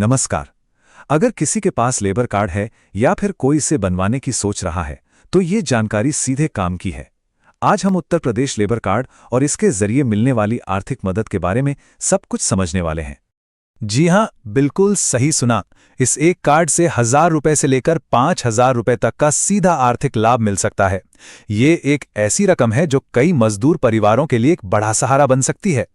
नमस्कार। अगर किसी के पास लेबर कार्ड है या फिर कोई इसे बनवाने की सोच रहा है तो ये जानकारी सीधे काम की है। आज हम उत्तर प्रदेश लेबर कार्ड और इसके जरिए मिलने वाली आर्थिक मदद के बारे में सब कुछ समझने वाले हैं। जी हां, बिल्कुल सही सुना। इस एक कार्ड से 1,000 रुपए से लेकर 5,000 रुपए तक का सीधा आर्थिक लाभ मिल सकता है। ये एक ऐसी रकम है जो कई मजदूर परिवारों के लिए एक बड़ा सहारा बन सकती है।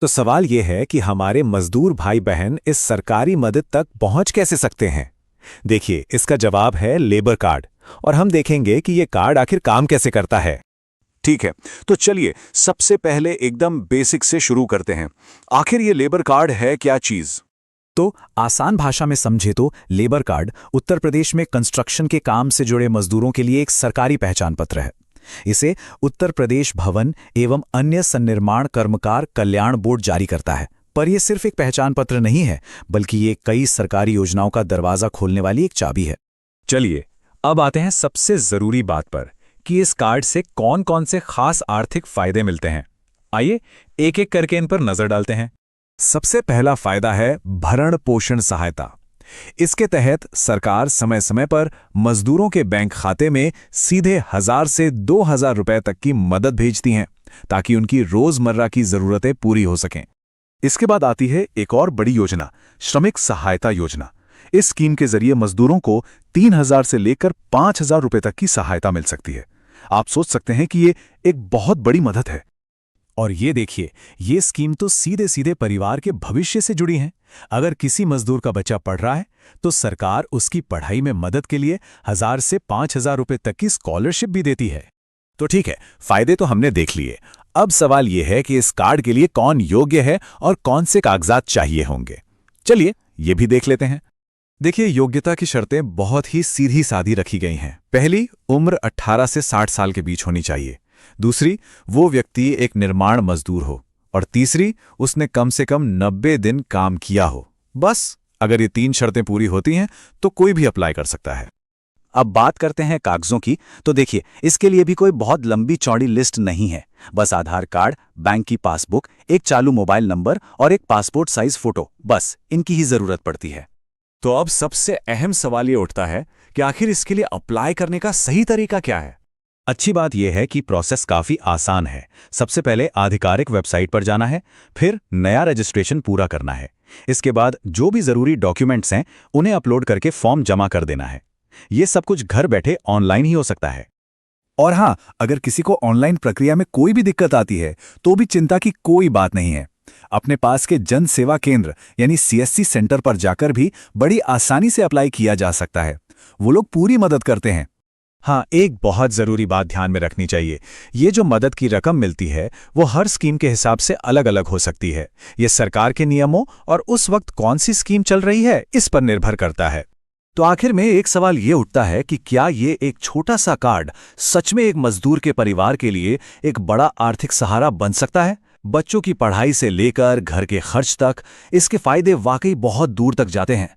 तो सवाल ये है कि हमारे मजदूर भाई बहन इस सरकारी मदद तक पहुंच कैसे सकते हैं? देखिए, इसका जवाब है लेबर कार्ड, और हम देखेंगे कि ये कार्ड आखिर काम कैसे करता है। ठीक है, तो चलिए सबसे पहले एकदम बेसिक से शुरू करते हैं। आखिर ये लेबर कार्ड है क्या चीज? तो आसान भाषा में समझे तो लेबर कार्ड उत्तर प्रदेश में कंस्ट्रक्शन के काम से जुड़े मजदूरों के लिए एक सरकारी पहचान पत्र है। इसे उत्तर प्रदेश भवन एवं अन्य सन्निर्माण कर्मकार कल्याण बोर्ड जारी करता है। पर यह सिर्फ एक पहचान पत्र नहीं है, बल्कि ये कई सरकारी योजनाओं का दरवाजा खोलने वाली एक चाबी है। चलिए अब आते हैं सबसे जरूरी बात पर कि इस कार्ड से कौन कौन से खास आर्थिक फायदे मिलते हैं। आइए एक एक करके इन पर नजर डालते हैं। सबसे पहला फायदा है भरण पोषण सहायता। इसके तहत सरकार समय समय पर मजदूरों के बैंक खाते में सीधे 1,000 से 2,000 रुपए तक की मदद भेजती हैं, ताकि उनकी रोजमर्रा की जरूरतें पूरी हो सकें। इसके बाद आती है एक और बड़ी योजना, श्रमिक सहायता योजना। इस स्कीम के जरिए मजदूरों को 3,000 से लेकर 5,000 रुपए तक की सहायता मिल सकती है। आप सोच सकते हैं कि ये एक बहुत बड़ी मदद है। और ये देखिए, ये स्कीम तो सीधे सीधे परिवार के भविष्य से जुड़ी है। अगर किसी मजदूर का बच्चा पढ़ रहा है तो सरकार उसकी पढ़ाई में मदद के लिए 1,000 से 5,000 रुपए तक की स्कॉलरशिप भी देती है। तो ठीक है, फायदे तो हमने देख लिए। अब सवाल यह है कि इस कार्ड के लिए कौन योग्य है और कौन से कागजात चाहिए होंगे। चलिए ये भी देख लेते हैं। देखिए, योग्यता की शर्तें बहुत ही सीधी सादी रखी गई हैं। पहली, उम्र 18 से 60 साल के बीच होनी चाहिए। दूसरी, वो व्यक्ति एक निर्माण मजदूर हो। और तीसरी, उसने कम से कम 90 दिन काम किया हो। बस अगर ये 3 शर्तें पूरी होती हैं तो कोई भी अप्लाई कर सकता है। अब बात करते हैं कागजों की। तो देखिए, इसके लिए भी कोई बहुत लंबी चौड़ी लिस्ट नहीं है। बस आधार कार्ड, बैंक की पासबुक, एक चालू मोबाइल नंबर और एक पासपोर्ट साइज फोटो, बस इनकी ही जरूरत पड़ती है। तो अब सबसे अहम सवाल ये उठता है कि आखिर इसके लिए अप्लाई करने का सही तरीका क्या है? अच्छी बात यह है कि प्रोसेस काफी आसान है। सबसे पहले आधिकारिक वेबसाइट पर जाना है, फिर नया रजिस्ट्रेशन पूरा करना है। इसके बाद जो भी जरूरी डॉक्यूमेंट्स हैं उन्हें अपलोड करके फॉर्म जमा कर देना है। ये सब कुछ घर बैठे ऑनलाइन ही हो सकता है। और हाँ, अगर किसी को ऑनलाइन प्रक्रिया में कोई भी दिक्कत आती है तो भी चिंता की कोई बात नहीं है। अपने पास के जन सेवा केंद्र यानी CSC सेंटर पर जाकर भी बड़ी आसानी से अप्लाई किया जा सकता है। वो लोग पूरी मदद करते हैं। हाँ, एक बहुत जरूरी बात ध्यान में रखनी चाहिए। ये जो मदद की रकम मिलती है वो हर स्कीम के हिसाब से अलग अलग हो सकती है। ये सरकार के नियमों और उस वक्त कौन सी स्कीम चल रही है इस पर निर्भर करता है। तो आखिर में एक सवाल ये उठता है कि क्या ये एक छोटा सा कार्ड सच में एक मजदूर के परिवार के लिए एक बड़ा आर्थिक सहारा बन सकता है? बच्चों की पढ़ाई से लेकर घर के खर्च तक इसके फायदे वाकई बहुत दूर तक जाते हैं।